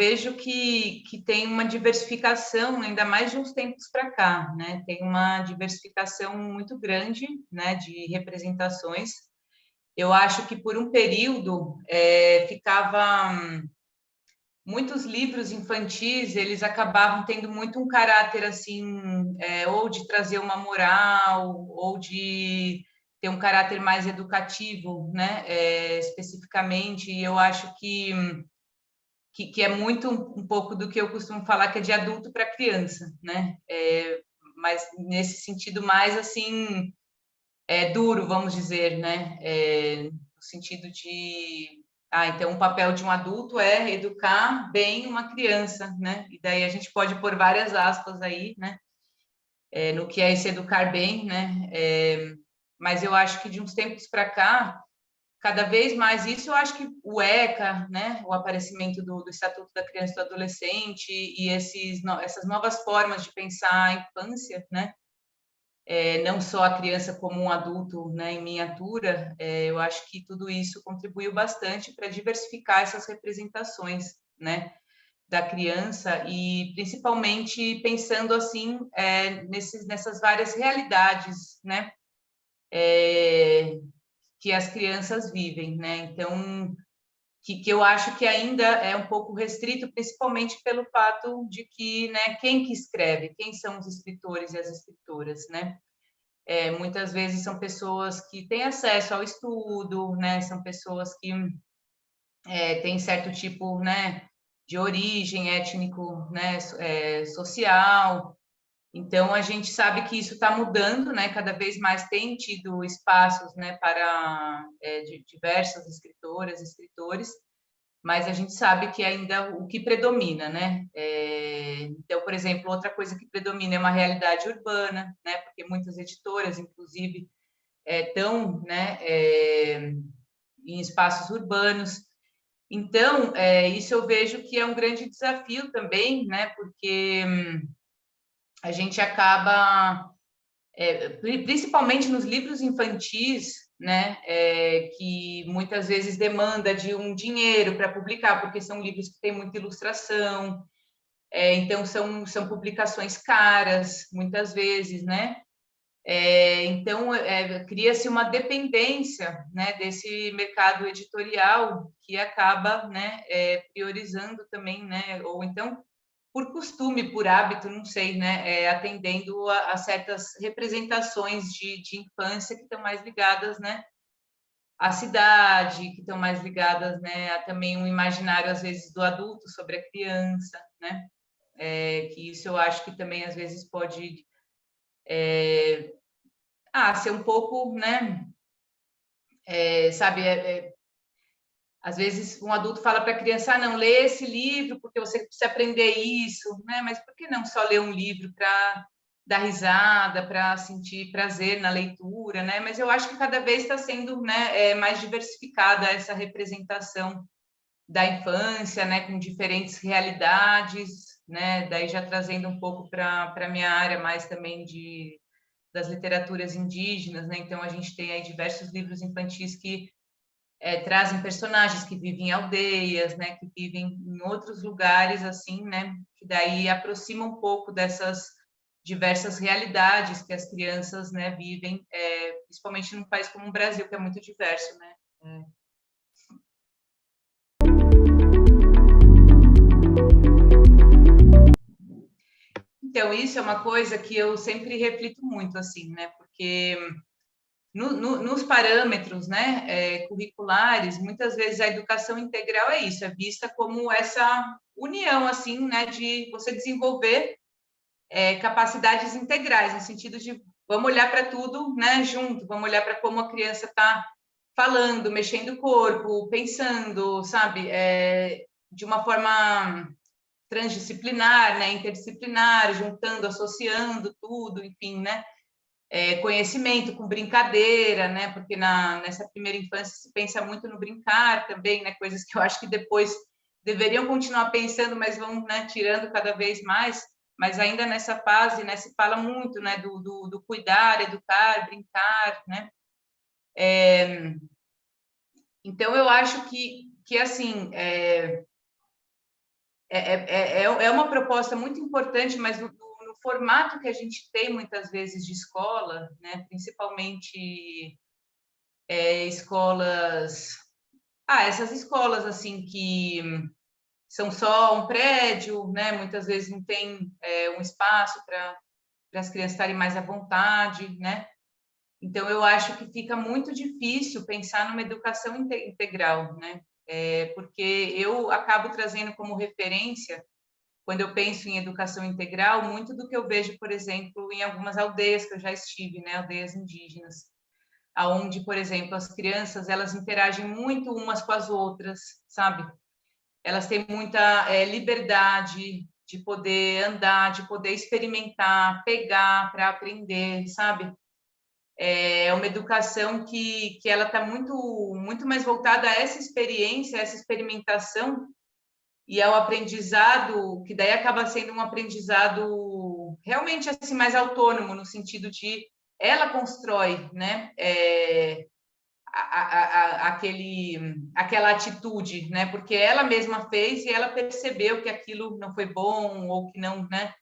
vejo que tem uma diversificação, ainda mais de uns tempos para cá, né? Tem uma diversificação muito grande, né, de representações. Eu acho que por um período ficava muitos livros infantis, eles acabavam tendo muito um caráter assim, ou de trazer uma moral, ou de ter um caráter mais educativo, né, especificamente. E eu acho que é muito um pouco do que eu costumo falar, que é de adulto para criança, né? Mas nesse sentido mais assim, duro, vamos dizer, né? No sentido de então o papel de um adulto é educar bem uma criança, né? E daí a gente pode pôr várias aspas aí, né? No que é esse educar bem, né? Mas eu acho que de uns tempos para cá, cada vez mais isso, eu acho que o ECA, né, o aparecimento do Estatuto da Criança e do Adolescente e essas novas formas de pensar a infância, né, não só a criança como um adulto, né, em miniatura, eu acho que tudo isso contribuiu bastante para diversificar essas representações, né, da criança e principalmente pensando assim nessas várias realidades, né, que as crianças vivem, né? Então, que eu acho que ainda é um pouco restrito, principalmente pelo fato de que, né, quem que escreve, quem são os escritores e as escritoras, né? Muitas vezes são pessoas que têm acesso ao estudo, né? São pessoas que têm certo tipo, né, de origem étnico, né, social. Então, a gente sabe que isso está mudando, né? Cada vez mais tem tido espaços, né, para de diversas escritoras, escritores, mas a gente sabe que ainda o que predomina, né? Então, por exemplo, outra coisa que predomina é uma realidade urbana, né? Porque muitas editoras, inclusive, estão, né, em espaços urbanos. Então, isso eu vejo que é um grande desafio também, né? Porque a gente acaba, principalmente nos livros infantis, né, que muitas vezes demanda de um dinheiro para publicar, porque são livros que têm muita ilustração, então são publicações caras, muitas vezes, né? Então, cria-se uma dependência, né, desse mercado editorial que acaba, né, priorizando também, né, ou então por costume, por hábito, não sei, né, atendendo a certas representações de infância que estão mais ligadas, né, à cidade, que estão mais ligadas, né, a também um imaginário, às vezes, do adulto sobre a criança, né, que isso eu acho que também, às vezes, pode ser um pouco, né, sabe, às vezes um adulto fala para a criança, não, lê esse livro porque você precisa aprender isso, né? Mas por que não só ler um livro para dar risada, para sentir prazer na leitura, né? Mas eu acho que cada vez está sendo, né, mais diversificada essa representação da infância, né, com diferentes realidades, né? Daí já trazendo um pouco para a minha área mais também das literaturas indígenas, né? Então a gente tem aí diversos livros infantis que trazem personagens que vivem em aldeias, né, que vivem em outros lugares, assim, né, que daí aproxima um pouco dessas diversas realidades que as crianças, né, vivem, principalmente num país como o Brasil, que é muito diverso, né. Então, isso é uma coisa que eu sempre reflito muito, assim, né, porque nos parâmetros, né, curriculares, muitas vezes a educação integral é isso, é vista como essa união, assim, né, de você desenvolver capacidades integrais, no sentido de vamos olhar para tudo, né, junto, vamos olhar para como a criança está falando, mexendo o corpo, pensando, sabe, de uma forma transdisciplinar, né, interdisciplinar, juntando, associando tudo, enfim, né, conhecimento com brincadeira, né? Porque nessa primeira infância se pensa muito no brincar também, né? Coisas que eu acho que depois deveriam continuar pensando, mas vão, né, tirando cada vez mais. Mas ainda nessa fase, né, se fala muito, né, do cuidar, educar, brincar, né? Então eu acho que assim é uma proposta muito importante, mas no formato que a gente tem muitas vezes de escola, né, principalmente escolas, essas escolas assim que são só um prédio, né, muitas vezes não tem um espaço para as crianças estarem mais à vontade, né? Então, eu acho que fica muito difícil pensar numa educação integral, né? Porque eu acabo trazendo como referência, quando eu penso em educação integral, muito do que eu vejo, por exemplo, em algumas aldeias que eu já estive, né? Aldeias indígenas, aonde, por exemplo, as crianças, elas interagem muito umas com as outras, sabe? Elas têm muita liberdade de poder andar, de poder experimentar, pegar para aprender, sabe? É uma educação que ela está muito mais voltada a essa experiência, a essa experimentação e ao aprendizado, que daí acaba sendo um aprendizado realmente assim mais autônomo, no sentido de ela constrói, né? Aquela atitude, né? Porque ela mesma fez e ela percebeu que aquilo não foi bom ou que não, né?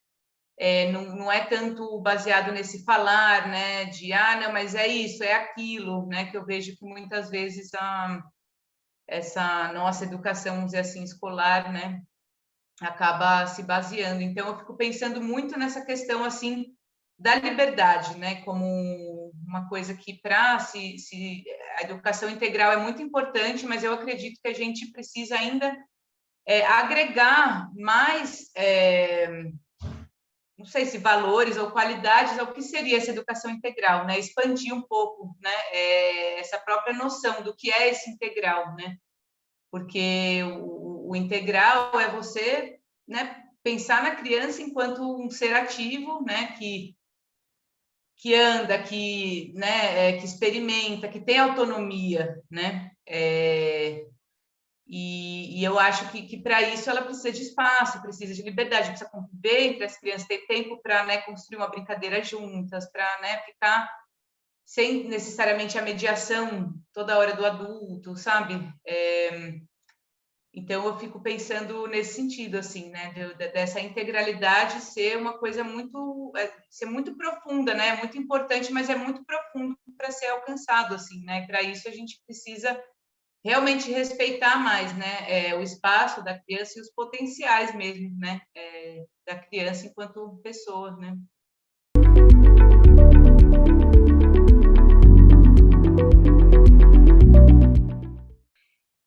Não é tanto baseado nesse falar, né? De não, mas é isso, é aquilo, né? Que eu vejo que muitas vezes essa nossa educação, vamos dizer assim, escolar, né? Acaba se baseando. Então, eu fico pensando muito nessa questão assim da liberdade, né? Como uma coisa que para se a educação integral é muito importante, mas eu acredito que a gente precisa ainda agregar mais não sei se valores ou qualidades ao que seria essa educação integral, né? Expandir um pouco, né? Essa própria noção do que é esse integral, né? Porque o integral é você, né? Pensar na criança enquanto um ser ativo, né? Que anda, que experimenta, que tem autonomia, né? E eu acho que para isso ela precisa de espaço, precisa de liberdade, precisa conviver entre as crianças, ter tempo para, né, construir uma brincadeira juntas, para, né, ficar sem necessariamente a mediação toda hora do adulto, sabe? Então eu fico pensando nesse sentido, assim, né, dessa integralidade ser uma coisa ser muito profunda, né? Muito importante, mas é muito profundo para ser alcançado, assim, né? Para isso a gente precisa realmente respeitar mais, né, o espaço da criança e os potenciais mesmo, né, da criança enquanto pessoa, né.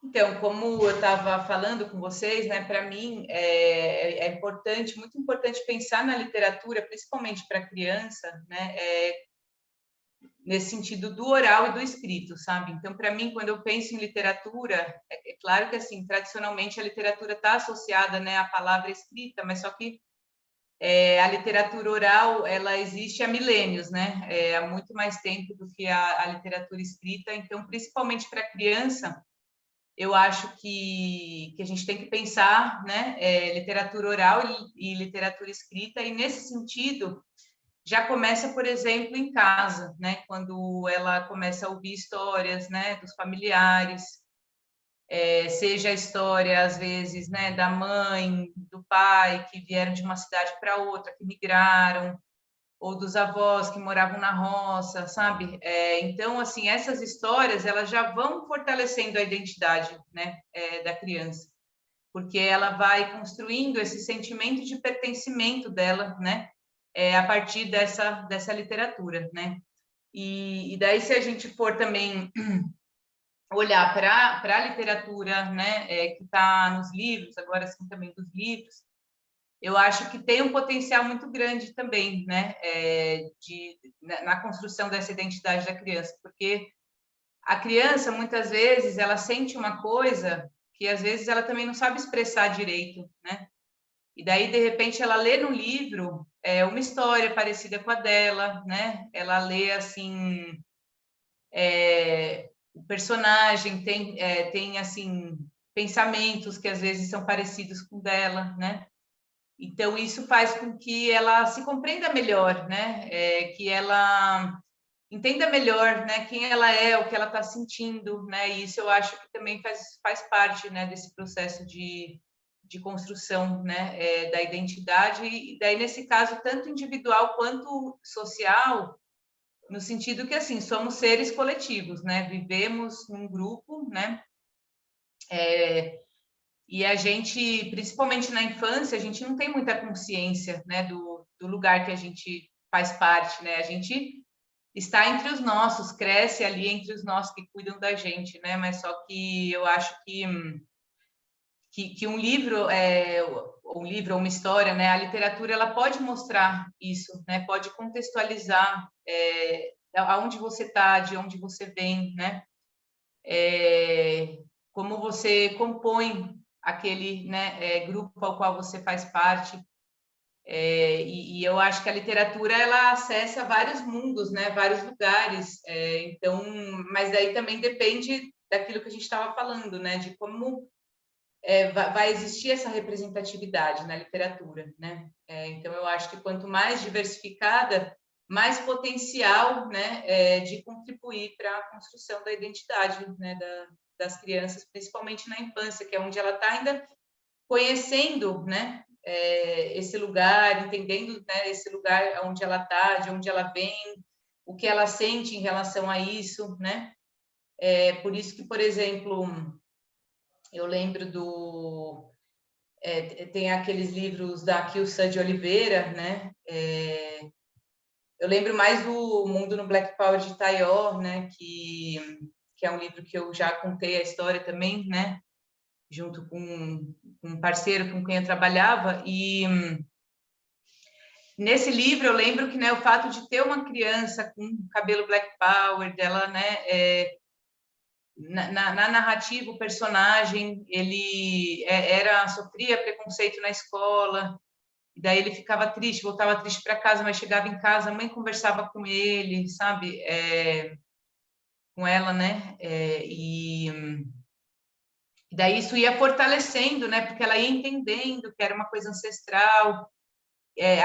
Então, como eu estava falando com vocês, né, para mim é importante, muito importante pensar na literatura, principalmente para criança, né, nesse sentido do oral e do escrito, sabe? Então, para mim, quando eu penso em literatura, é claro que, assim, tradicionalmente a literatura está associada, né, à palavra escrita, mas só que a literatura oral, ela existe há milênios, né? Há muito mais tempo do que a literatura escrita. Então, principalmente para criança, eu acho que a gente tem que pensar, né, literatura oral e literatura escrita, e nesse sentido, já começa, por exemplo, em casa, né? Quando ela começa a ouvir histórias, né, dos familiares, seja a história, às vezes, né, da mãe, do pai, que vieram de uma cidade para outra, que migraram, ou dos avós que moravam na roça, sabe? Então, assim, essas histórias, elas já vão fortalecendo a identidade, né, da criança, porque ela vai construindo esse sentimento de pertencimento dela, né, a partir dessa literatura, né? E daí, se a gente for também olhar para a literatura, né, que está nos livros, agora sim também dos livros, eu acho que tem um potencial muito grande também, né, na construção dessa identidade da criança, porque a criança, muitas vezes, ela sente uma coisa que, às vezes, ela também não sabe expressar direito, né? E daí, de repente, ela lê no livro uma história parecida com a dela, né? Ela lê, assim, o personagem tem assim, pensamentos que, às vezes, são parecidos com o dela, né? Então, isso faz com que ela se compreenda melhor, né? Que ela entenda melhor, né? Quem ela é, o que ela está sentindo, né? E isso eu acho que também faz parte, né? Desse processo de construção, né, da identidade, e daí, nesse caso, tanto individual quanto social, no sentido que, assim, somos seres coletivos, né, vivemos num grupo, né, e a gente, principalmente na infância, a gente não tem muita consciência, né, do lugar que a gente faz parte, né, a gente está entre os nossos, cresce ali entre os nossos que cuidam da gente, né, mas só que eu acho que um livro, ou uma história, né, a literatura, ela pode mostrar isso, né, pode contextualizar aonde você está, de onde você vem, né, como você compõe aquele, né, grupo ao qual você faz parte, e eu acho que a literatura, ela acessa vários mundos, né, vários lugares, então, mas daí também depende daquilo que a gente estava falando, né, de como vai existir essa representatividade na literatura, né? Então, eu acho que quanto mais diversificada, mais potencial, né, de contribuir para a construção da identidade, né, das crianças, principalmente na infância, que é onde ela está ainda conhecendo, né, esse lugar, entendendo, né, esse lugar onde ela está, de onde ela vem, o que ela sente em relação a isso, né? Por isso que, por exemplo, eu lembro tem aqueles livros da Quilça de Oliveira, né? Eu lembro mais do Mundo no Black Power de Tayor, né? Que é um livro que eu já contei a história também, né? Junto com um parceiro com quem eu trabalhava. E nesse livro eu lembro que, né, o fato de ter uma criança com cabelo Black Power, dela, né? Na narrativa, o personagem, ele sofria preconceito na escola, e daí ele ficava triste, voltava triste para casa, mas chegava em casa, a mãe conversava com ele, sabe, com ela, né, e daí isso ia fortalecendo, né, porque ela ia entendendo que era uma coisa ancestral,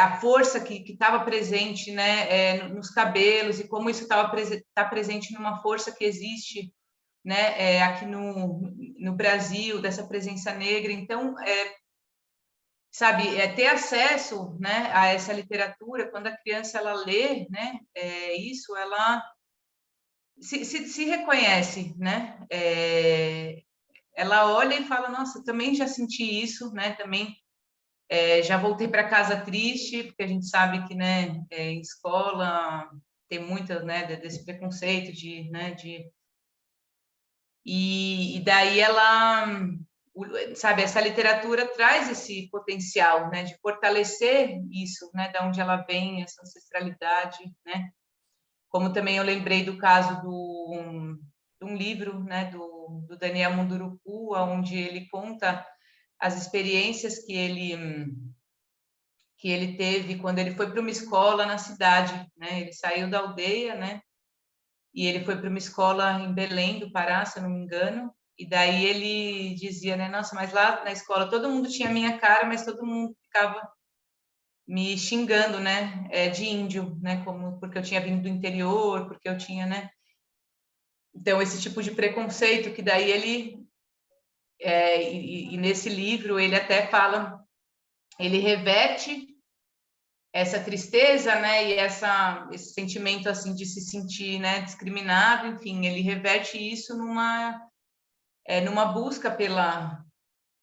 a força que estava presente, né, nos cabelos, e como isso tá presente numa força que existe, né, aqui no Brasil, dessa presença negra. Então, sabe, ter acesso, né, a essa literatura, quando a criança ela lê, né, isso, ela se reconhece, né, ela olha e fala, nossa, também já senti isso, né, também já voltei para casa triste, porque a gente sabe que, né, em escola tem muita, né, desse preconceito né, e daí ela, sabe, essa literatura traz esse potencial, né, de fortalecer isso, né, da onde ela vem, essa ancestralidade, né, como também eu lembrei do caso de um livro, né, do Daniel Munduruku, onde ele conta as experiências que ele teve quando ele foi para uma escola na cidade, né, ele saiu da aldeia, né, e ele foi para uma escola em Belém do Pará, se eu não me engano, e daí ele dizia, né, nossa, mas lá na escola todo mundo tinha a minha cara, mas todo mundo ficava me xingando, né, de índio, né, como porque eu tinha vindo do interior, porque eu tinha, né, então esse tipo de preconceito que daí ele e nesse livro ele até fala, ele reverte essa tristeza, né, e esse sentimento assim de se sentir, né, discriminado, enfim, ele reverte isso numa busca pela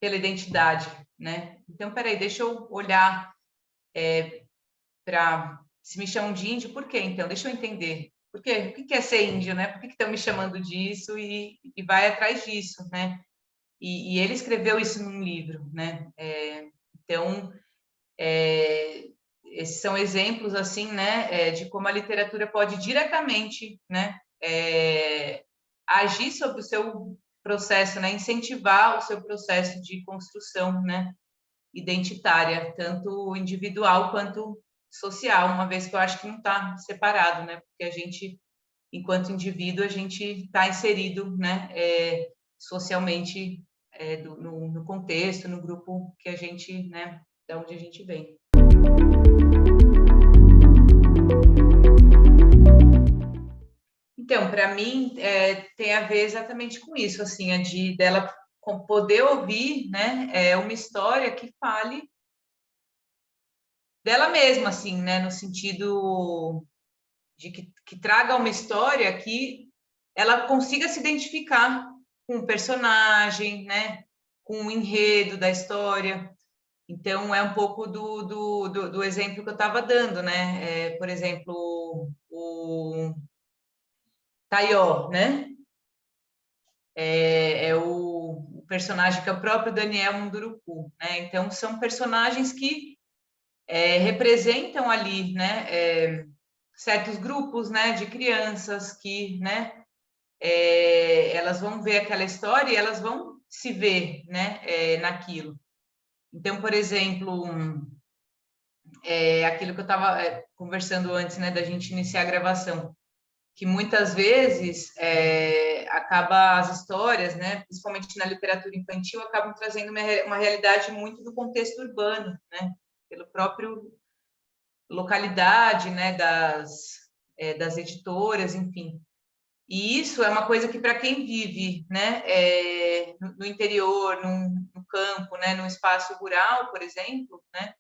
identidade, né? Então, peraí, deixa eu olhar para se me chamam de índio, por quê? Então, deixa eu entender. Por quê? O que é ser índio, né? Por que estão me chamando disso? E vai atrás disso, né? E ele escreveu isso num livro, né? Então, esses são exemplos, assim, né? De como a literatura pode diretamente, né? Agir sobre o seu processo, né? Incentivar o seu processo de construção, né? Identitária, tanto individual quanto social, uma vez que eu acho que não está separado, né? Porque a gente, enquanto indivíduo, a gente está inserido, né? Socialmente, no contexto, no grupo que a gente, né? Da onde a gente vem. Então, para mim, tem a ver exatamente com isso, assim, dela poder ouvir, né, uma história que fale dela mesma, assim, né, no sentido de que traga uma história que ela consiga se identificar com o personagem, né, com o enredo da história. Então, é um pouco do exemplo que eu estava dando, né? Por exemplo, o Taió, né? É o personagem que é o próprio Daniel Munduruku, né? Então, são personagens que representam ali, né? Certos grupos, né? De crianças que, né? Elas vão ver aquela história e elas vão se ver, né? Naquilo. Então, por exemplo, aquilo que eu estava conversando antes, né? Da gente iniciar a gravação, que muitas vezes acaba as histórias, né, principalmente na literatura infantil, acabam trazendo uma realidade muito do contexto urbano, né, pelo próprio localidade, né, das editoras, enfim. E isso é uma coisa que, para quem vive, né, no interior, no campo, né, no espaço rural, por exemplo, né,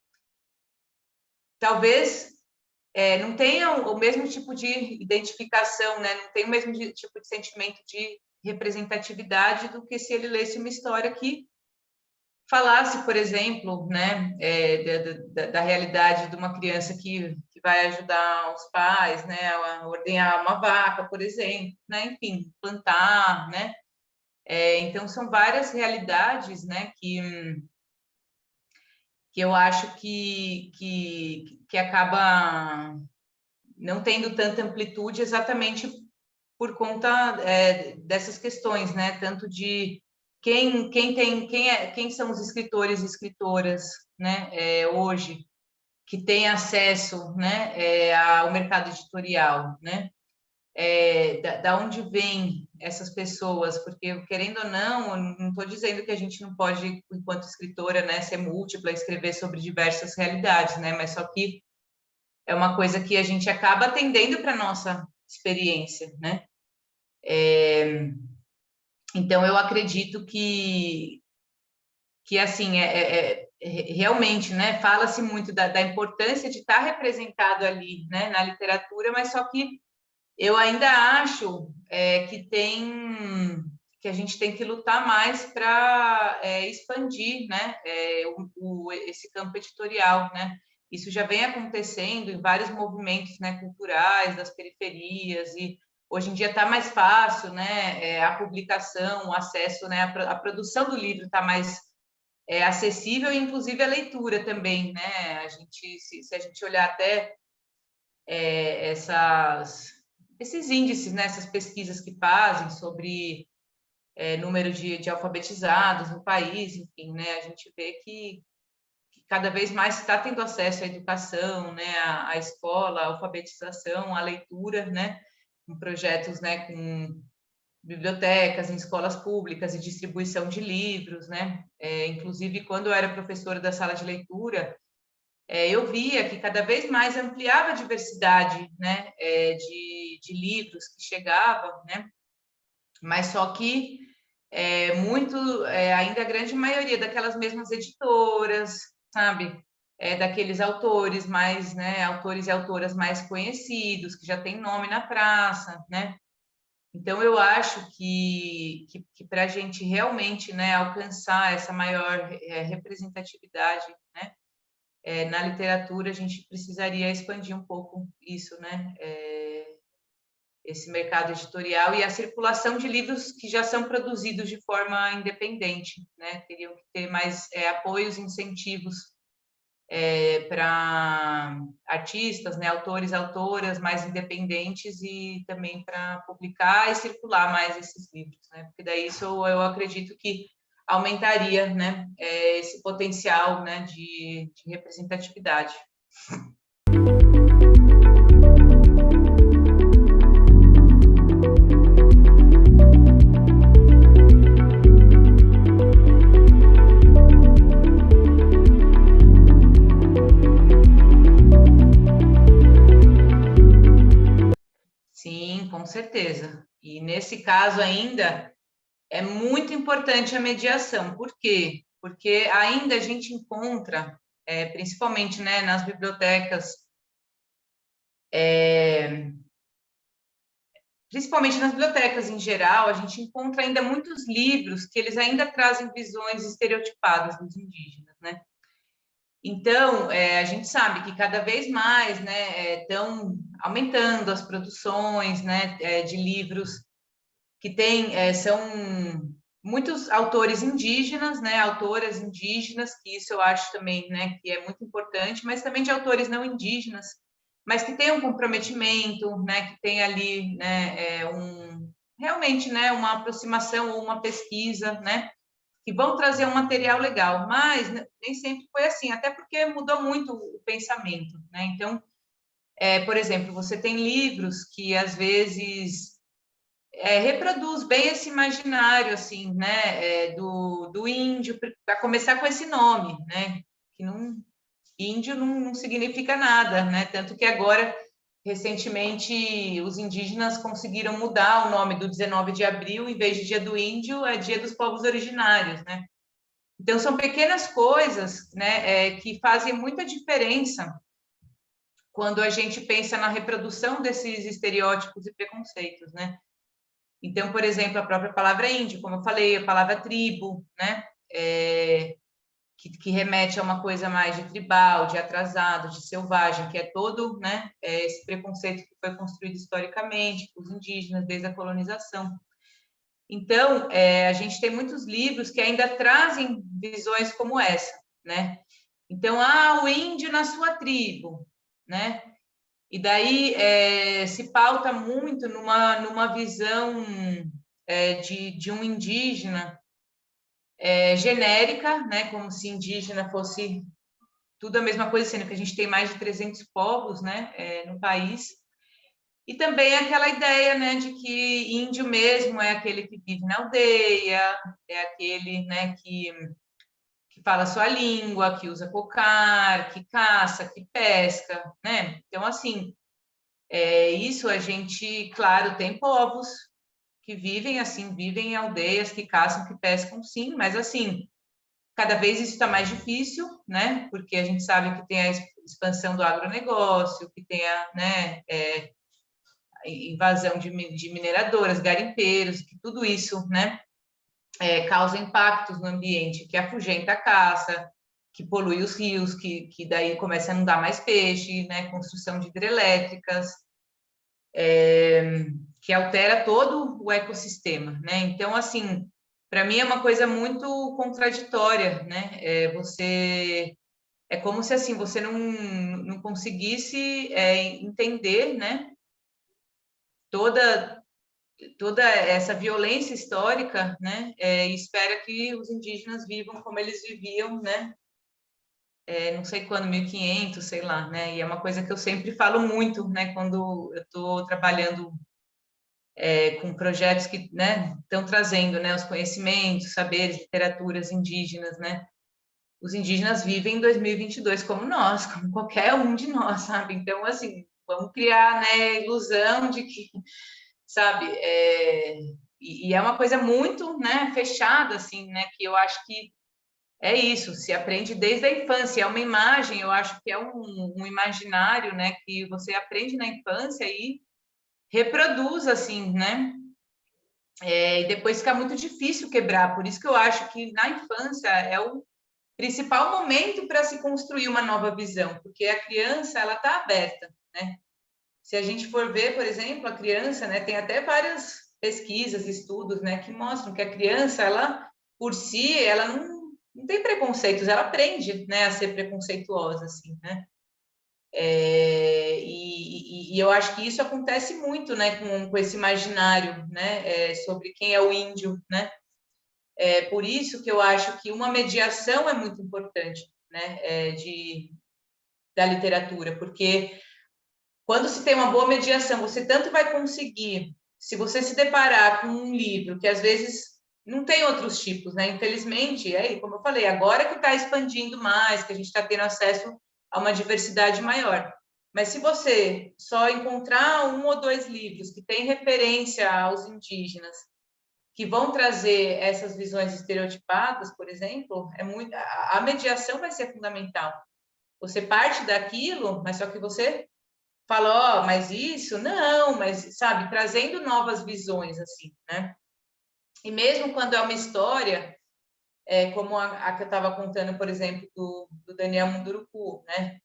talvez não tenham o mesmo tipo de identificação, né? Não tem o mesmo tipo de sentimento de representatividade do que se ele lesse uma história que falasse, por exemplo, né, da realidade de uma criança que vai ajudar os pais, né, a ordenhar uma vaca, por exemplo, né, enfim, plantar, né? Então, são várias realidades, né, que eu acho que acaba não tendo tanta amplitude exatamente por conta dessas questões, né? Tanto de quem são os escritores e escritoras, né? Hoje que tem acesso, né? Ao mercado editorial, né? Da onde vêm essas pessoas? Porque querendo ou não, eu não estou dizendo que a gente não pode, enquanto escritora, né? Ser múltipla, escrever sobre diversas realidades, né? Mas só que é uma coisa que a gente acaba atendendo para nossa experiência, né? Então, eu acredito que assim, realmente, né, fala-se muito da importância de estar representado ali, né, na literatura, mas só que eu ainda acho que a gente tem que lutar mais para expandir, né, esse campo editorial, né? Isso já vem acontecendo em vários movimentos, né, culturais das periferias e hoje em dia está mais fácil, né, a publicação, o acesso, né, a produção do livro está mais acessível e inclusive a leitura também, né? A gente, se a gente olhar até esses índices, né, essas pesquisas que fazem sobre número de alfabetizados no país, enfim, né, a gente vê que cada vez mais está tendo acesso à educação, né, à escola, à alfabetização, à leitura, né, com projetos, né, com bibliotecas em escolas públicas e distribuição de livros, né, inclusive quando eu era professora da sala de leitura, eu via que cada vez mais ampliava a diversidade, né, de livros que chegavam, né, mas só que ainda a grande maioria daquelas mesmas editoras, sabe? Daqueles autores mais, né, autores e autoras mais conhecidos, que já têm nome na praça, né? Então, eu acho que para a gente realmente, né, alcançar essa maior representatividade, né, na literatura, a gente precisaria expandir um pouco isso, né? Esse mercado editorial e a circulação de livros que já são produzidos de forma independente, né? Teriam que ter mais apoios, incentivos para artistas, né? Autores, autoras mais independentes e também para publicar e circular mais esses livros, né? Porque daí isso eu acredito que aumentaria, né? Esse potencial, né? De representatividade. Sim, com certeza. E nesse caso ainda, É muito importante a mediação. Por quê? Porque ainda a gente encontra, principalmente, né, nas bibliotecas, principalmente nas bibliotecas em geral, a gente encontra ainda muitos livros que eles ainda trazem visões estereotipadas dos indígenas, né? Então, a gente sabe que cada vez mais, né, estão aumentando as produções, né, de livros que são muitos autores indígenas, né, autoras indígenas, que isso eu acho também, né, que é muito importante, mas também de autores não indígenas, mas que tem um comprometimento, né, que tem ali, né, realmente, né, uma aproximação ou uma pesquisa, né, que vão trazer um material legal, mas nem sempre foi assim, até porque mudou muito o pensamento, né? Então, por exemplo, você tem livros que às vezes reproduz bem esse imaginário, assim, né, do índio, para começar com esse nome, né, que não, índio não significa nada, né, tanto que agora, recentemente, os indígenas conseguiram mudar o nome do 19 de abril, em vez de Dia do Índio, é Dia dos Povos Originários, né. Então, são pequenas coisas, né, que fazem muita diferença quando a gente pensa na reprodução desses estereótipos e preconceitos, né. Então, por exemplo, a própria palavra índio, como eu falei, a palavra tribo, né, que remete a uma coisa mais de tribal, de atrasado, de selvagem, que é todo, né, esse preconceito que foi construído historicamente por os indígenas desde a colonização. Então, a gente tem muitos livros que ainda trazem visões como essa, né? Então, o índio na sua tribo, né? E daí se pauta muito numa visão de um indígena genérica, né? Como se indígena fosse tudo a mesma coisa, sendo que a gente tem mais de 300 povos, né? No país. E também aquela ideia, né, de que índio mesmo é aquele que vive na aldeia, é aquele, né, que fala a sua língua, que usa cocar, que caça, que pesca, né? Então, assim, isso a gente, claro, tem povos que vivem assim, vivem em aldeias, que caçam, que pescam, sim, mas assim, cada vez isso está mais difícil, né? Porque a gente sabe que tem a expansão do agronegócio, que tem a, né, invasão de mineradoras, garimpeiros, que tudo isso, né, causa impactos no ambiente, que afugenta a caça, que polui os rios, que daí começa a não dar mais peixe, né, construção de hidrelétricas, que altera todo o ecossistema, né? Então, assim, para mim é uma coisa muito contraditória, né? É como se assim você não conseguisse entender, né? Toda essa violência histórica, né? E espera que os indígenas vivam como eles viviam, né? Não sei quando, 1500, sei lá, né? E é uma coisa que eu sempre falo muito, né? Quando eu estou trabalhando com projetos que, né, estão trazendo, né, os conhecimentos, saberes, literaturas indígenas, né? Os indígenas vivem em 2022 como nós, como qualquer um de nós, sabe? Então, assim, vamos criar, né, ilusão de que, sabe? E é uma coisa muito, né, fechada, assim, né? Que eu acho que é isso, se aprende desde a infância, é uma imagem, eu acho que é um imaginário, né, que você aprende na infância e reproduz, assim, né? E depois fica muito difícil quebrar, por isso que eu acho que na infância é o principal momento para se construir uma nova visão, porque a criança, ela está aberta, né? Se a gente for ver, por exemplo, a criança, né, tem até várias pesquisas, estudos, né, que mostram que a criança, ela, por si, ela não tem preconceitos, ela aprende, né, a ser preconceituosa, assim, né? E eu acho que isso acontece muito, né, com esse imaginário, né, sobre quem é o índio, né? É por isso que eu acho que uma mediação é muito importante, né, da literatura, porque quando se tem uma boa mediação, você tanto vai conseguir, se você se deparar com um livro que às vezes não tem outros tipos, né? Infelizmente, como eu falei, agora que está expandindo mais, que a gente está tendo acesso a uma diversidade maior. Mas se você só encontrar um ou dois livros que têm referência aos indígenas, que vão trazer essas visões estereotipadas, por exemplo, a mediação vai ser fundamental. Você parte daquilo, mas só que você fala, ó, mas isso, não, mas, sabe, trazendo novas visões, assim, né? E mesmo quando é uma história, como a que eu estava contando, por exemplo, do Daniel Munduruku, né?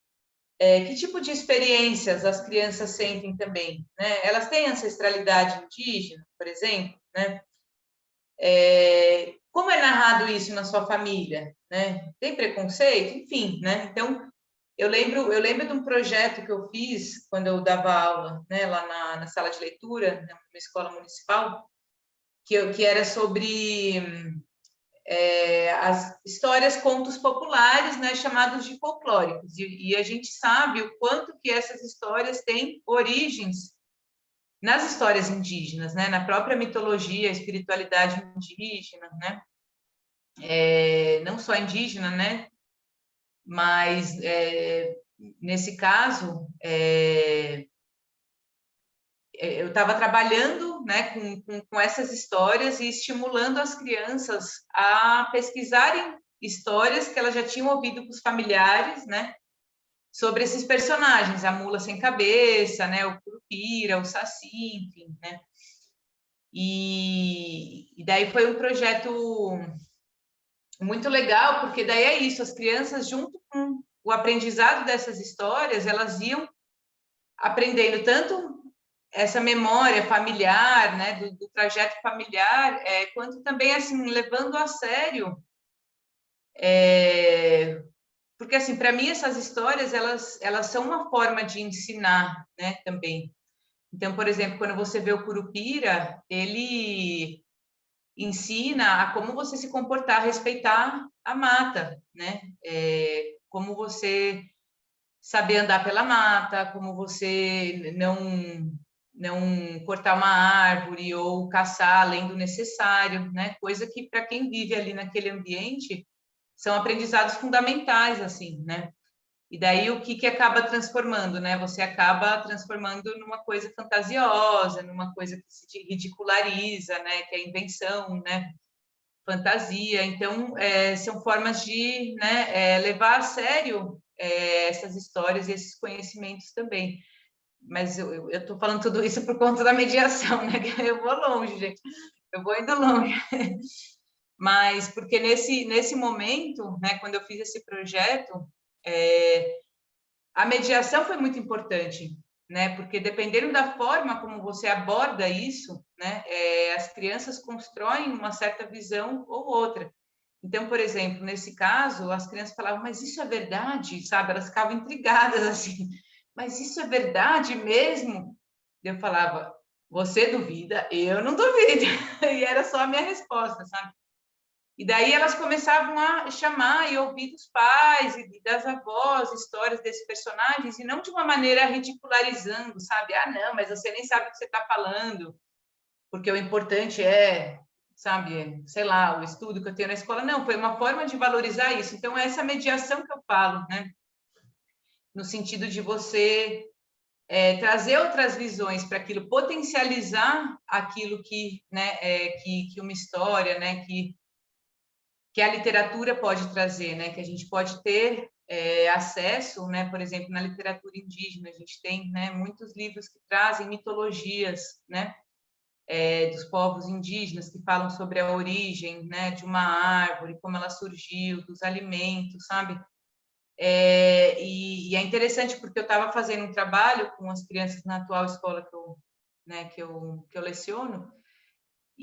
Que tipo de experiências as crianças sentem também, né? Elas têm ancestralidade indígena, por exemplo, né? Como é narrado isso na sua família, né? Tem preconceito? Enfim, né? Então, eu lembro de um projeto que eu fiz quando eu dava aula, né, lá na sala de leitura, numa escola municipal, que era sobre as histórias, contos populares, né, chamados de folclóricos. E a gente sabe o quanto que essas histórias têm origens nas histórias indígenas, né, na própria mitologia, espiritualidade indígena, né, não só indígena, né, mas nesse caso eu estava trabalhando, né, com essas histórias e estimulando as crianças a pesquisarem histórias que elas já tinham ouvido com os familiares, né, sobre esses personagens, a mula sem cabeça, né, o curupira, o saci, enfim, né. E daí foi um projeto muito legal, porque daí é isso, as crianças, junto com o aprendizado dessas histórias, elas iam aprendendo tanto essa memória familiar, né, do trajeto familiar, quanto também, assim, levando a sério, porque, assim, para mim, essas histórias, elas são uma forma de ensinar, né, também. Então, por exemplo, quando você vê o Curupira, ele ensina a como você se comportar, respeitar a mata, né? Como você saber andar pela mata, como você não cortar uma árvore ou caçar além do necessário, né? Coisa que para quem vive ali naquele ambiente são aprendizados fundamentais, assim, né? E daí o que acaba transformando, né? Você acaba transformando numa coisa fantasiosa, numa coisa que se ridiculariza, né? Que é invenção, né? Fantasia. Então, são formas de, né, levar a sério essas histórias e esses conhecimentos também. Mas eu estou falando tudo isso por conta da mediação, né? Eu vou longe, gente. Eu vou indo longe. Mas porque nesse momento, né, quando eu fiz esse projeto, a mediação foi muito importante, né? Porque dependendo da forma como você aborda isso, né, as crianças constroem uma certa visão ou outra. Então, por exemplo, nesse caso, as crianças falavam, mas isso é verdade, sabe? Elas ficavam intrigadas assim, mas isso é verdade mesmo? Eu falava, você duvida? Eu não duvido. E era só a minha resposta, sabe? E daí elas começavam a chamar e ouvir dos pais e das avós histórias desses personagens, e não de uma maneira ridicularizando, sabe? Ah, não, mas você nem sabe o que você está falando, porque o importante é, sabe, sei lá, o estudo que eu tenho na escola. Não, foi uma forma de valorizar isso. Então, é essa mediação que eu falo, né? No sentido de você trazer outras visões para aquilo, potencializar aquilo que, né, que uma história, né, que a literatura pode trazer, né? Que a gente pode ter acesso, né? Por exemplo, na literatura indígena, a gente tem, né, muitos livros que trazem mitologias, né? Dos povos indígenas, que falam sobre a origem, né? De uma árvore, como ela surgiu, dos alimentos, sabe? E é interessante porque eu estava fazendo um trabalho com as crianças na atual escola que eu leciono,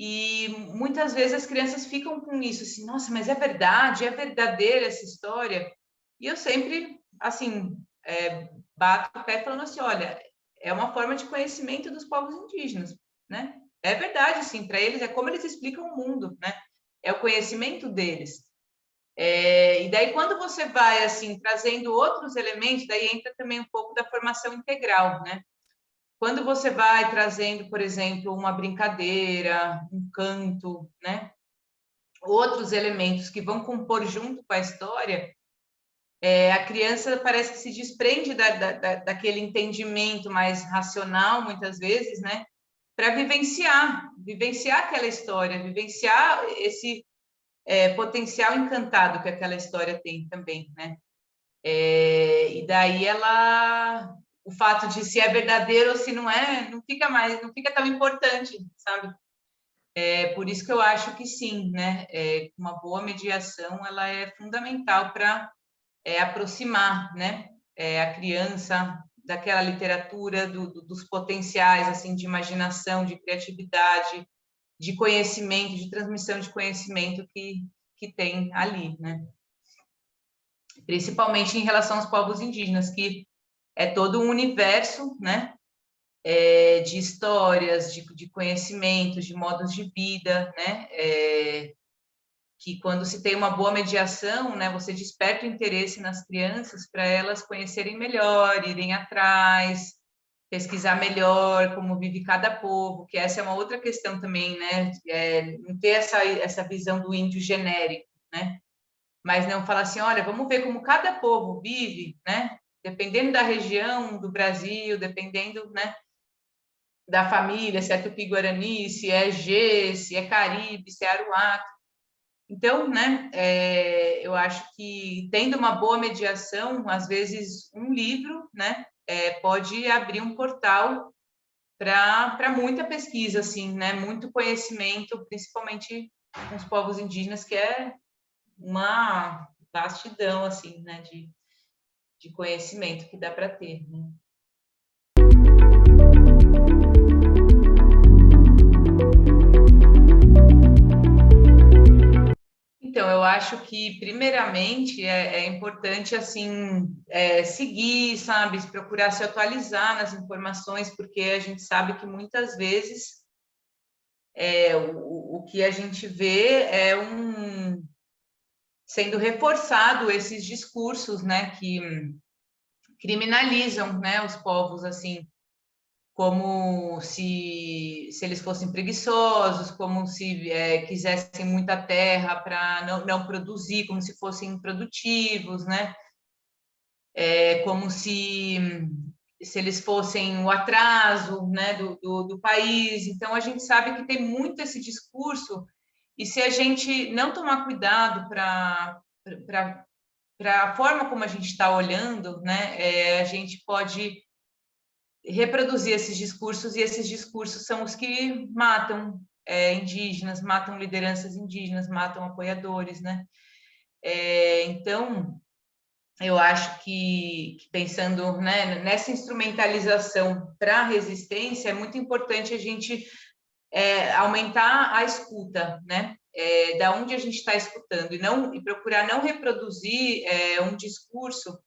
e muitas vezes as crianças ficam com isso, assim, nossa, mas é verdade, é verdadeira essa história? E eu sempre, assim, bato o pé falando assim, olha, é uma forma de conhecimento dos povos indígenas, né? É verdade, sim, para eles é como eles explicam o mundo, né? É o conhecimento deles. E daí, quando você vai, assim, trazendo outros elementos, daí entra também um pouco da formação integral, né? Quando você vai trazendo, por exemplo, uma brincadeira, um canto, né? Outros elementos que vão compor junto com a história, a criança parece que se desprende daquele entendimento mais racional, muitas vezes, né? vivenciar aquela história, vivenciar esse potencial encantado que aquela história tem também, né? E daí o fato de se é verdadeiro ou se não é, não fica tão importante, sabe? Por isso que eu acho que sim, né? Uma boa mediação, ela é fundamental para aproximar, né? A criança daquela literatura, dos potenciais, assim, de imaginação, de criatividade, de conhecimento, de transmissão de conhecimento que tem ali, né? Principalmente em relação aos povos indígenas, que é todo um universo, né? De histórias, de conhecimentos, de modos de vida, né? Que quando se tem uma boa mediação, né, você desperta o interesse nas crianças para elas conhecerem melhor, irem atrás, pesquisar melhor como vive cada povo, que essa é uma outra questão também, né? Não ter essa visão do índio genérico, né? Mas não falar assim, olha, vamos ver como cada povo vive, né? Dependendo da região do Brasil, dependendo, né, da família, se é Tupi-Guarani, se é G, se é Caribe, se é Aruá. Então, né, eu acho que tendo uma boa mediação, às vezes um livro, né, pode abrir um portal para muita pesquisa, assim, né, muito conhecimento, principalmente com os povos indígenas, que é uma vastidão, assim, né, de conhecimento que dá para ter, né? Então, eu acho que, primeiramente, é importante, assim, seguir, sabe, procurar se atualizar nas informações, porque a gente sabe que, muitas vezes, o que a gente vê é sendo reforçado esses discursos, né, que criminalizam, né, os povos, assim, como se eles fossem preguiçosos, como se quisessem muita terra para não produzir, como se fossem improdutivos, né? Como se eles fossem o atraso, né, do país. Então, a gente sabe que tem muito esse discurso, e se a gente não tomar cuidado para a forma como a gente está olhando, né, a gente pode reproduzir esses discursos, e esses discursos são os que matam indígenas, matam lideranças indígenas, matam apoiadores, né? Então, eu acho que pensando, né, nessa instrumentalização para a resistência, é muito importante a gente aumentar a escuta, né? Da onde a gente está escutando, e procurar não reproduzir um discurso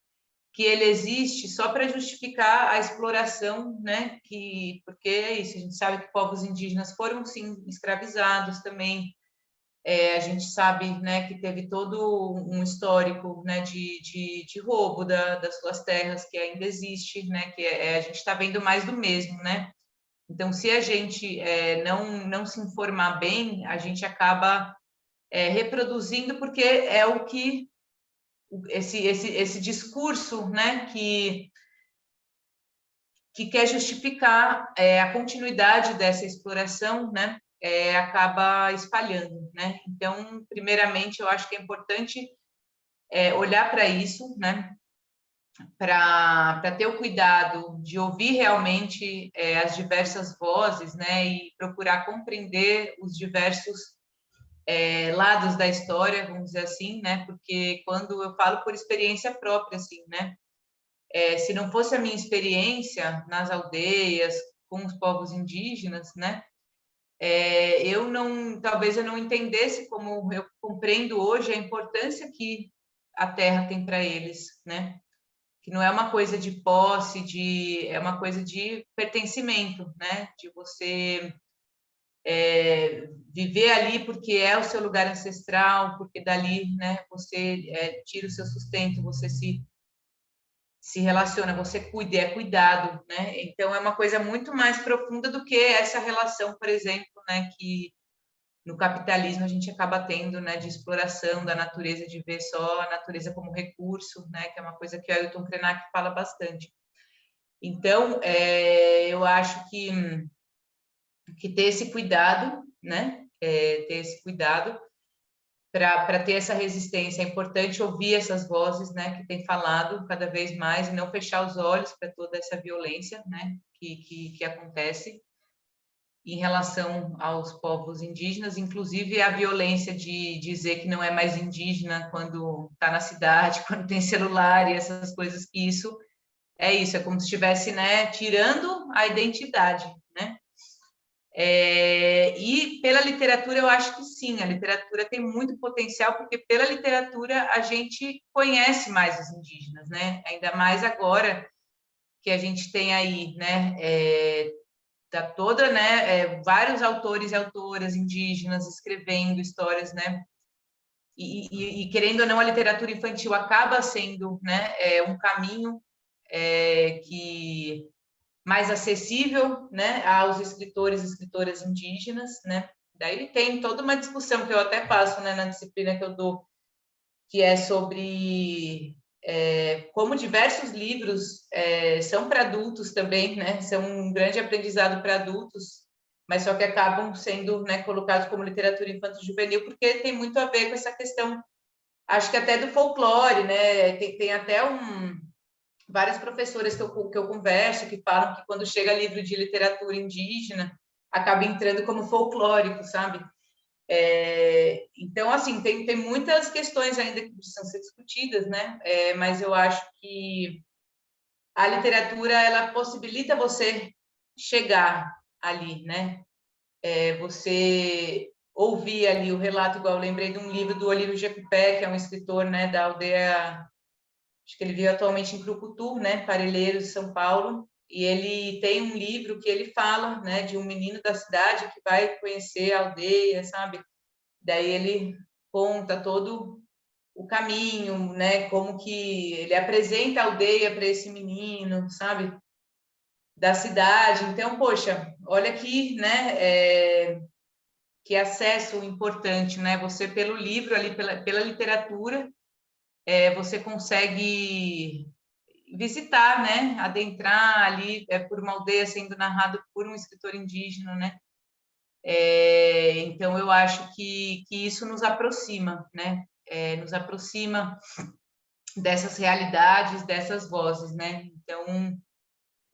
que ele existe só para justificar a exploração, né? Porque é isso, a gente sabe que povos indígenas foram, sim, escravizados também. A gente sabe, né, que teve todo um histórico, né, de roubo das suas terras, que ainda existe, né? Que a gente está vendo mais do mesmo, né? Então, se a gente não se informar bem, a gente acaba reproduzindo, porque é o que esse discurso, né, que quer justificar a continuidade dessa exploração, né, acaba espalhando, né? Então, primeiramente, eu acho que é importante olhar para isso, né, para ter o cuidado de ouvir realmente as diversas vozes, né, e procurar compreender os diversos lados da história, vamos dizer assim, né, porque quando eu falo por experiência própria, assim, né, se não fosse a minha experiência nas aldeias, com os povos indígenas, né, talvez eu não entendesse como eu compreendo hoje a importância que a terra tem para eles, né, que não é uma coisa de posse, é uma coisa de pertencimento, né, de você viver ali porque é o seu lugar ancestral, porque dali, né, você tira o seu sustento, você se relaciona, você cuida, é cuidado, né? Então é uma coisa muito mais profunda do que essa relação, por exemplo, né, que no capitalismo a gente acaba tendo, né, de exploração da natureza, de ver só a natureza como recurso, né, que é uma coisa que o Ailton Krenak fala bastante. Então, eu acho que que ter esse cuidado, né? Ter esse cuidado para ter essa resistência. É importante ouvir essas vozes, né, que têm falado cada vez mais e não fechar os olhos para toda essa violência, né, que acontece em relação aos povos indígenas, inclusive a violência de dizer que não é mais indígena quando está na cidade, quando tem celular e essas coisas, que isso, é como se estivesse, né, tirando a identidade, né? E pela literatura, eu acho que sim, a literatura tem muito potencial, porque pela literatura a gente conhece mais os indígenas, né? Ainda mais agora que a gente tem aí, né, tá toda, né, vários autores e autoras indígenas escrevendo histórias, né, e querendo ou não, a literatura infantil acaba sendo, né, um caminho que mais acessível, né, aos escritores e escritoras indígenas, né. Daí tem toda uma discussão que eu até passo, né, na disciplina que eu dou, que é sobre como diversos livros são para adultos também, né? São um grande aprendizado para adultos, mas só que acabam sendo, né, colocados como literatura infanto-juvenil, porque tem muito a ver com essa questão, acho que até do folclore, né? Tem até várias professoras que eu converso que falam que quando chega livro de literatura indígena, acaba entrando como folclórico, sabe? Então, assim, tem muitas questões ainda que precisam ser discutidas, né? Mas eu acho que a literatura, ela possibilita você chegar ali, né? Você ouvir ali o relato, igual eu lembrei de um livro do Olívio Jecupé, que é um escritor, né, da aldeia, acho que ele vive atualmente em Crucutu, né, Parelheiros, São Paulo, e ele tem um livro que ele fala, né, de um menino da cidade que vai conhecer a aldeia, sabe? Daí ele conta todo o caminho, né? Como que ele apresenta a aldeia para esse menino, sabe? Da cidade. Então, poxa, olha aqui, né? Que acesso importante, né? Você pelo livro ali, pela literatura, você consegue visitar, né? Adentrar ali por uma aldeia sendo narrado por um escritor indígena, né? Então, eu acho que isso nos aproxima, né? Nos aproxima dessas realidades, dessas vozes, né? Então,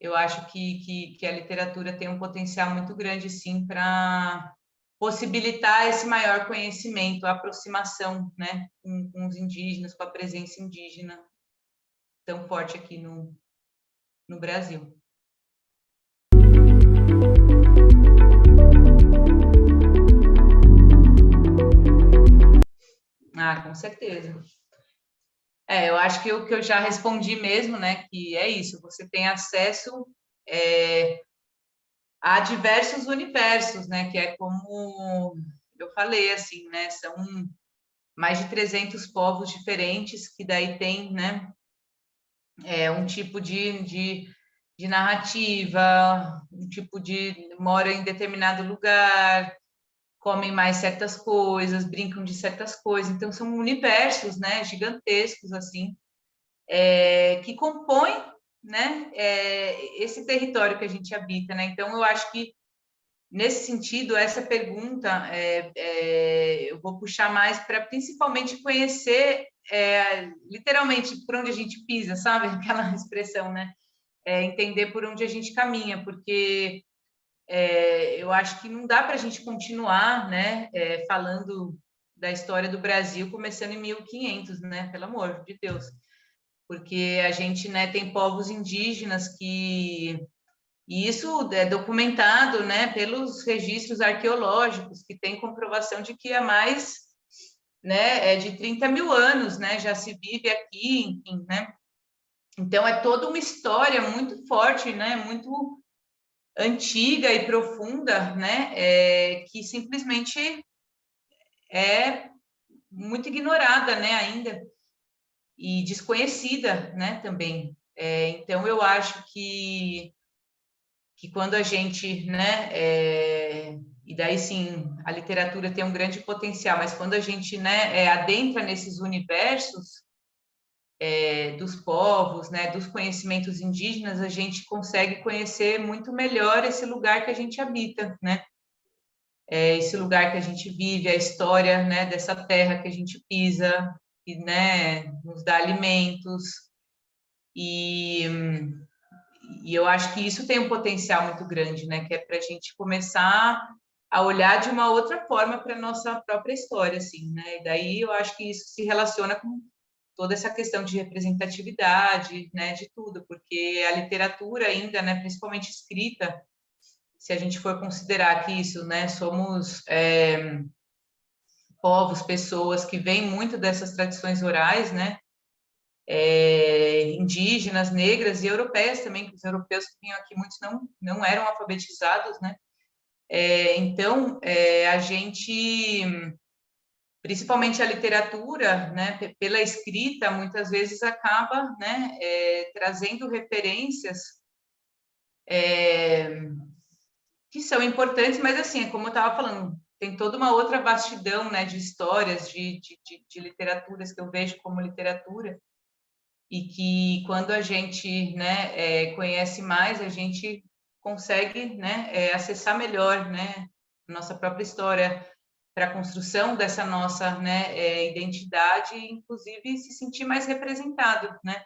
eu acho que a literatura tem um potencial muito grande, sim, para possibilitar esse maior conhecimento, a aproximação, né, com os indígenas, com a presença indígena tão forte aqui no Brasil. Ah, com certeza. Eu acho que o que eu já respondi mesmo, né, que é isso, você tem acesso a diversos universos, né, que é como eu falei, assim, né, são mais de 300 povos diferentes, que daí tem, né, um tipo de narrativa, um tipo de mora em determinado lugar, comem mais certas coisas, brincam de certas coisas, então são universos, né, gigantescos, assim, que compõem, né, esse território que a gente habita, né, então eu acho que nesse sentido, essa pergunta eu vou puxar mais para principalmente conhecer literalmente por onde a gente pisa, sabe? Aquela expressão, né? Entender por onde a gente caminha, porque eu acho que não dá para a gente continuar, né? Falando da história do Brasil começando em 1500, né? Pelo amor de Deus, porque a gente, né, tem povos indígenas que e isso é documentado, né, pelos registros arqueológicos, que tem comprovação de que há mais, né, de 30 mil anos, né, já se vive aqui, enfim, né? Então, é toda uma história muito forte, né, muito antiga e profunda, né, que simplesmente é muito ignorada, né, ainda, e desconhecida, né, também. Então, eu acho que quando a gente, né, e daí sim, a literatura tem um grande potencial, mas quando a gente, né, adentra nesses universos, dos povos, né, dos conhecimentos indígenas, a gente consegue conhecer muito melhor esse lugar que a gente habita, né? Esse lugar que a gente vive, a história, né, dessa terra que a gente pisa, que, né, nos dá alimentos. E, e eu acho que isso tem um potencial muito grande, né, que é para a gente começar a olhar de uma outra forma para a nossa própria história, assim, né? E daí eu acho que isso se relaciona com toda essa questão de representatividade, né, de tudo, porque a literatura ainda, né, principalmente escrita, se a gente for considerar que isso, né, somos povos, pessoas que vêm muito dessas tradições orais, né, indígenas, negras e europeias também, que os europeus que vinham aqui, muitos não eram alfabetizados, né, então, a gente, principalmente a literatura, né, pela escrita, muitas vezes acaba, né, trazendo referências que são importantes, mas assim, como eu estava falando, tem toda uma outra vastidão, né, de histórias, de literaturas que eu vejo como literatura, e que quando a gente, né, conhece mais, a gente consegue, né, acessar melhor, né, nossa própria história, para a construção dessa nossa, né, identidade, e inclusive se sentir mais representado, né,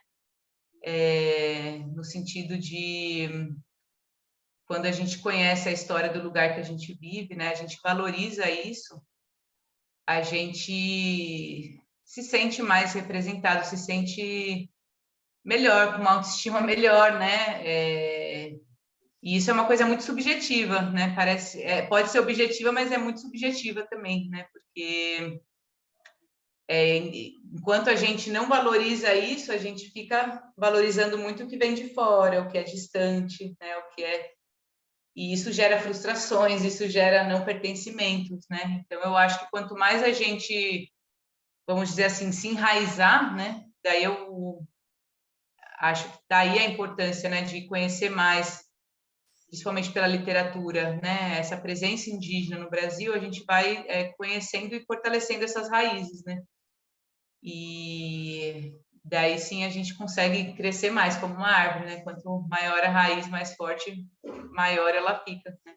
no sentido de quando a gente conhece a história do lugar que a gente vive, né, a gente valoriza isso, a gente se sente mais representado, se sente melhor, com uma autoestima melhor, né? E isso é uma coisa muito subjetiva, né? Parece, pode ser objetiva, mas é muito subjetiva também, né? Porque enquanto a gente não valoriza isso, a gente fica valorizando muito o que vem de fora, o que é distante, né? O que é e isso gera frustrações, isso gera não pertencimentos, né? Então eu acho que quanto mais a gente, vamos dizer assim, se enraizar, né? Daí eu acho que daí a importância, né, de conhecer mais, principalmente pela literatura, né, essa presença indígena no Brasil, a gente vai conhecendo e fortalecendo essas raízes, né? E daí sim a gente consegue crescer mais como uma árvore, né? Quanto maior a raiz, mais forte, maior ela fica, né?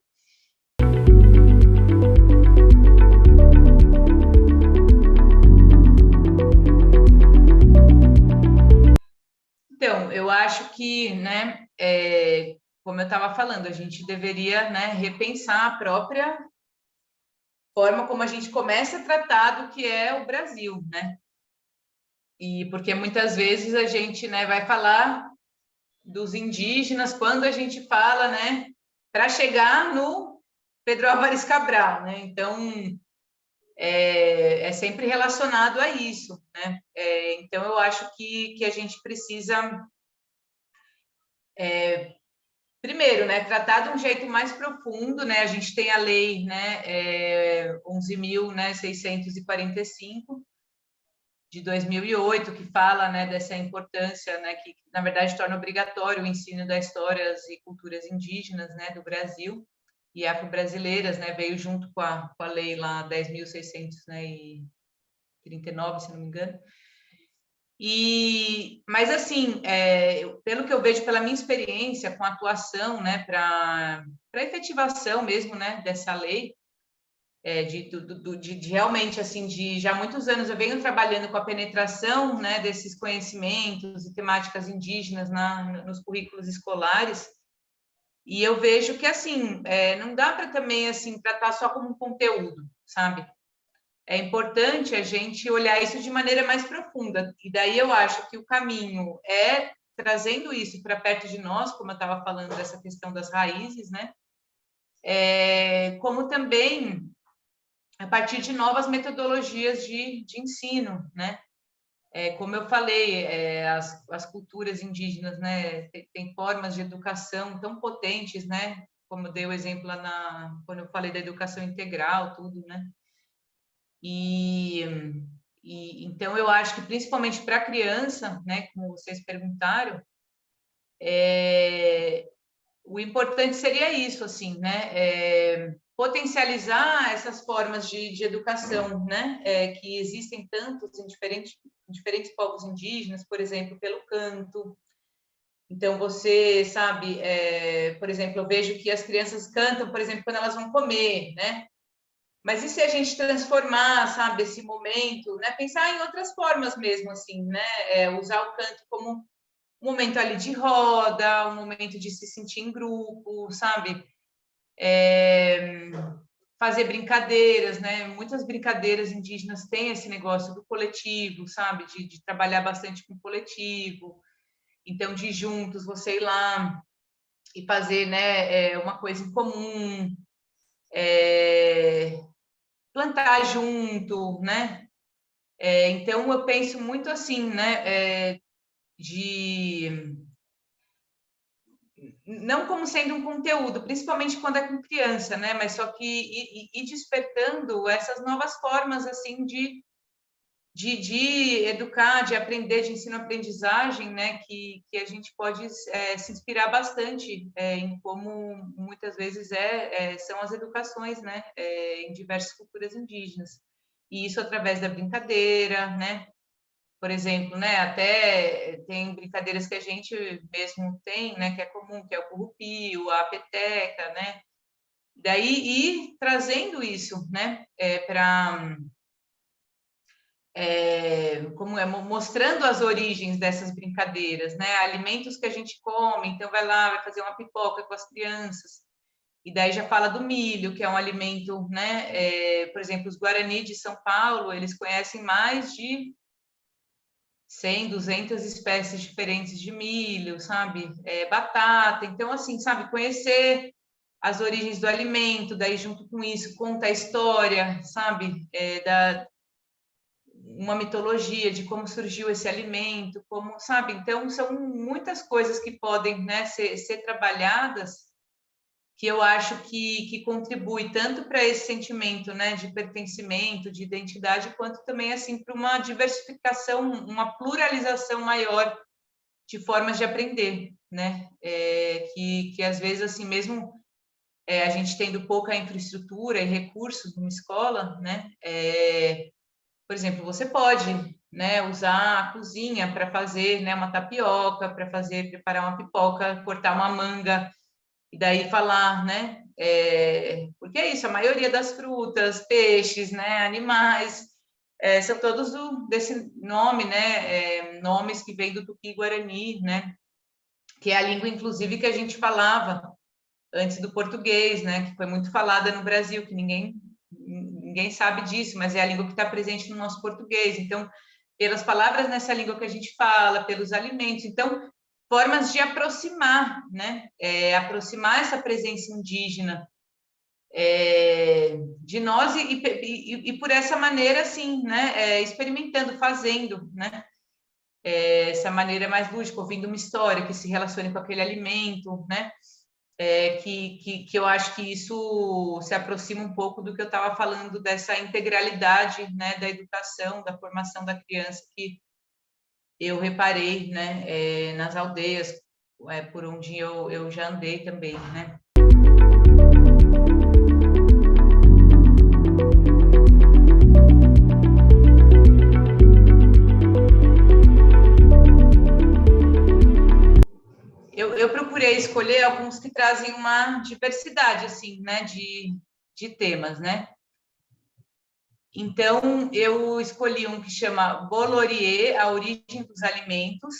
Então, eu acho que, né, como eu estava falando, a gente deveria, né, repensar a própria forma como a gente começa a tratar do que é o Brasil, né? E porque muitas vezes a gente, né, vai falar dos indígenas quando a gente fala, né, para chegar no Pedro Álvares Cabral, né? Então, é sempre relacionado a isso, né? Então, eu acho que a gente precisa primeiro, né, tratar de um jeito mais profundo, né? A gente tem a lei, né, 11.645 de 2008 que fala, né, dessa importância, né, que na verdade torna obrigatório o ensino das histórias e culturas indígenas, né, do Brasil e afro-brasileiras, né? Veio junto com a lei lá 10.600, né, e 39, se não me engano. Mas assim, pelo que eu vejo, pela minha experiência com a atuação, né, para efetivação mesmo, né, dessa lei, de realmente assim, de já há muitos anos eu venho trabalhando com a penetração, né, desses conhecimentos e temáticas indígenas nos currículos escolares, e eu vejo que assim, não dá para também assim tratar só como um conteúdo, sabe? É importante a gente olhar isso de maneira mais profunda. E daí eu acho que o caminho é trazendo isso para perto de nós, como eu estava falando dessa questão das raízes, né? Como também a partir de novas metodologias de ensino, né? Como eu falei, as culturas indígenas, né? Tem formas de educação tão potentes, né? Como dei o exemplo lá quando eu falei da educação integral, tudo, né? E, então eu acho que principalmente para a criança, né, como vocês perguntaram, o importante seria isso, assim, né? Potencializar essas formas de educação, né? Que existem tantos em diferentes povos indígenas, por exemplo, pelo canto. Então, você sabe, por exemplo, eu vejo que as crianças cantam, por exemplo, quando elas vão comer, né? Mas e se a gente transformar, sabe, esse momento, né? Pensar em outras formas mesmo, assim, né? Usar o canto como um momento ali de roda, um momento de se sentir em grupo, sabe? Fazer brincadeiras, né? Muitas brincadeiras indígenas têm esse negócio do coletivo, sabe? De trabalhar bastante com o coletivo. Então, de juntos, você ir lá e fazer, né, uma coisa em comum, plantar junto, né? Então, eu penso muito assim, né? De não como sendo um conteúdo, principalmente quando é com criança, né? Mas só que ir despertando essas novas formas assim de educar, de aprender, de ensino-aprendizagem, né? Que a gente pode se inspirar bastante em como muitas vezes são as educações, né? Em diversas culturas indígenas. E isso através da brincadeira, né? Por exemplo, né, até tem brincadeiras que a gente mesmo tem, né, que é comum, que é o currupio, a peteca, né? Daí ir trazendo isso, né, para como mostrando as origens dessas brincadeiras, né? Alimentos que a gente come, então vai lá, vai fazer uma pipoca com as crianças. E daí já fala do milho, que é um alimento, né? Por exemplo, os Guarani de São Paulo, eles conhecem mais de 100, 200 espécies diferentes de milho, sabe? Batata. Então, assim, sabe, conhecer as origens do alimento, daí junto com isso conta a história, sabe? Uma mitologia de como surgiu esse alimento, como, sabe? Então, são muitas coisas que podem, né, ser trabalhadas que eu acho que contribui tanto para esse sentimento, né, de pertencimento, de identidade, quanto também assim para uma diversificação, uma pluralização maior de formas de aprender, né? Que às vezes assim mesmo a gente tendo pouca infraestrutura e recursos numa escola, né? Por exemplo, você pode, né, usar a cozinha para fazer, né, uma tapioca, para preparar uma pipoca, cortar uma manga e daí falar, né? Porque é isso, a maioria das frutas, peixes, né, animais, são todos desse nome, né? Nomes que vêm do Tupi-Guarani, né? Que é a língua, inclusive, que a gente falava antes do português, né? Que foi muito falada no Brasil, que ninguém sabe disso, mas é a língua que está presente no nosso português. Então, pelas palavras nessa língua que a gente fala, pelos alimentos. Então, formas de aproximar, né? Aproximar essa presença indígena de nós e por essa maneira, assim, né? Experimentando, fazendo, né? Essa maneira mais lúdica, ouvindo uma história que se relacione com aquele alimento, né? Que eu acho que isso se aproxima um pouco do que eu estava falando dessa integralidade, né? Da educação, da formação da criança que eu reparei, né, nas aldeias por onde eu já andei também, né? Eu procurei escolher alguns que trazem uma diversidade, assim, né, de temas, né? Então, eu escolhi um que chama Bolorie, a origem dos alimentos,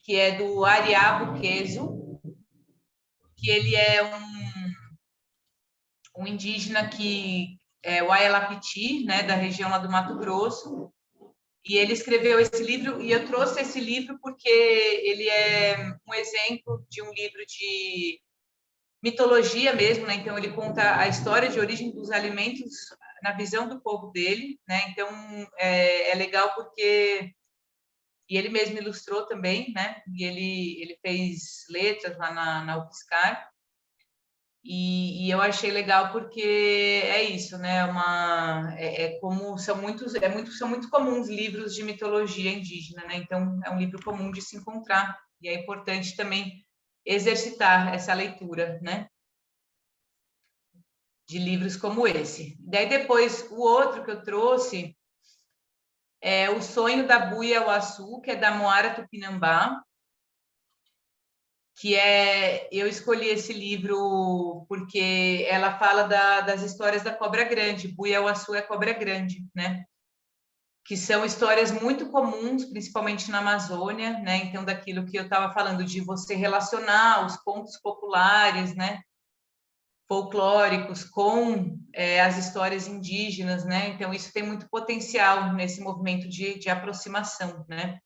que é do Ariabo Queso, que ele é um indígena que é o Ayalapiti, né, da região lá do Mato Grosso, e ele escreveu esse livro, e eu trouxe esse livro porque ele é um exemplo de um livro de mitologia mesmo, né? Então ele conta a história de origem dos alimentos na visão do povo dele, né? Então é legal porque e ele mesmo ilustrou também, né? E ele fez letras lá na UFSCar. E eu achei legal porque é isso, né? Como são muito comuns livros de mitologia indígena, né? Então é um livro comum de se encontrar e é importante também exercitar essa leitura, né? De livros como esse. Daí depois, o outro que eu trouxe é O Sonho da Buia Uaçu, que é da Moara Tupinambá, que é... Eu escolhi esse livro porque ela fala das histórias da cobra grande. Buia Uaçu é cobra grande, né? Que são histórias muito comuns, principalmente na Amazônia, né? Então, daquilo que eu estava falando, de você relacionar os contos populares, né? Folclóricos com as histórias indígenas, né? Então, isso tem muito potencial nesse movimento de aproximação, né?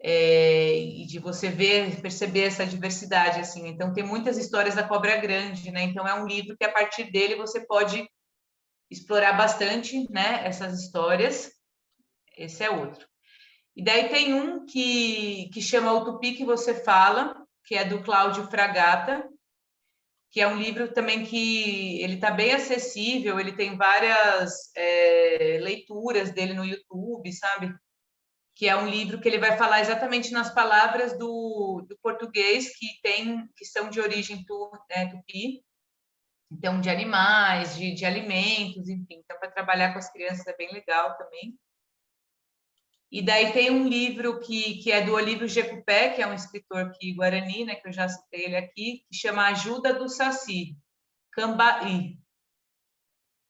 E de você ver, perceber essa diversidade, assim. Então, tem muitas histórias da cobra grande, né? Então, é um livro que, a partir dele, você pode explorar bastante, né? Essas histórias. Esse é outro. E daí tem um que chama O Tupi que Você Fala, que é do Cláudio Fragata, que é um livro também que ele está bem acessível, ele tem várias leituras dele no YouTube, sabe? Que é um livro que ele vai falar exatamente nas palavras do português que são de origem tupi, então de animais, de alimentos, enfim. Então, para trabalhar com as crianças é bem legal também. E daí tem um livro que é do Olívio Jecupé, que é um escritor aqui guarani, né, que eu já citei ele aqui, que chama Ajuda do Saci, Cambaí,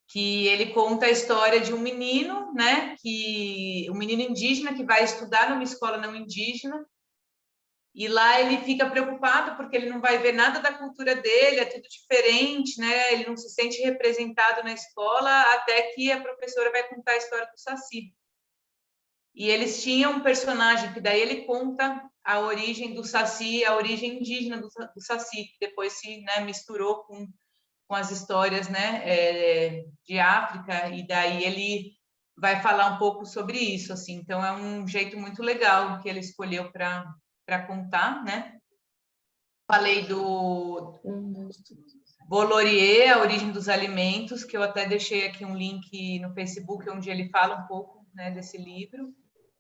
que ele conta a história de um menino, né, um menino indígena que vai estudar numa escola não indígena, e lá ele fica preocupado porque ele não vai ver nada da cultura dele, é tudo diferente, né, ele não se sente representado na escola, até que a professora vai contar a história do Saci. E eles tinham um personagem que daí ele conta a origem do Saci, a origem indígena do Saci, que depois se, né, misturou com as histórias, né, de África, e daí ele vai falar um pouco sobre isso, assim. Então é um jeito muito legal que ele escolheu para contar, né? Falei do Bolorier, A Origem dos Alimentos, que eu até deixei aqui um link no Facebook onde ele fala um pouco, né, desse livro.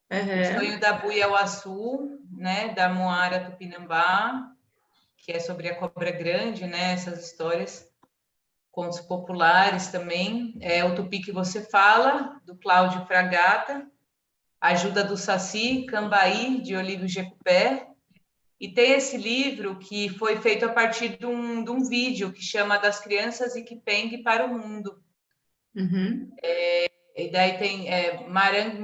O Sonho da Buia Uaçu, né, da Moara Tupinambá, que é sobre a cobra grande, né, essas histórias, contos populares também. O Tupi que Você Fala, do Cláudio Fragata, Ajuda do Saci, Cambaí, de Olívio Jecupé. E tem esse livro que foi feito a partir de um vídeo que chama Das Crianças Iquipengue para o Mundo. Uhum. E daí tem Marang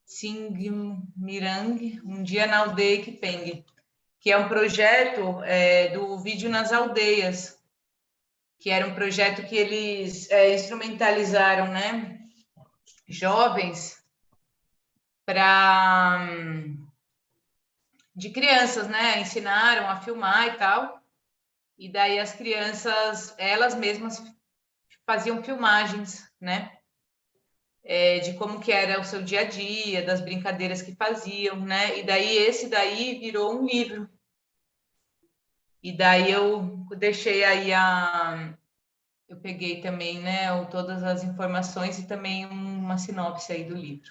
Singmirang, Um Dia na Aldeia Iquipengue, que é um projeto do Vídeo nas Aldeias, que era um projeto que eles instrumentalizaram, né, jovens de crianças, né, ensinaram a filmar e tal, e daí as crianças, elas mesmas faziam filmagens, né, de como que era o seu dia a dia, das brincadeiras que faziam, né, e daí esse daí virou um livro. E daí eu deixei aí eu peguei também, né, todas as informações e também uma sinopse aí do livro.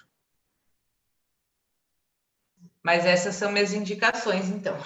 Mas essas são minhas indicações, então.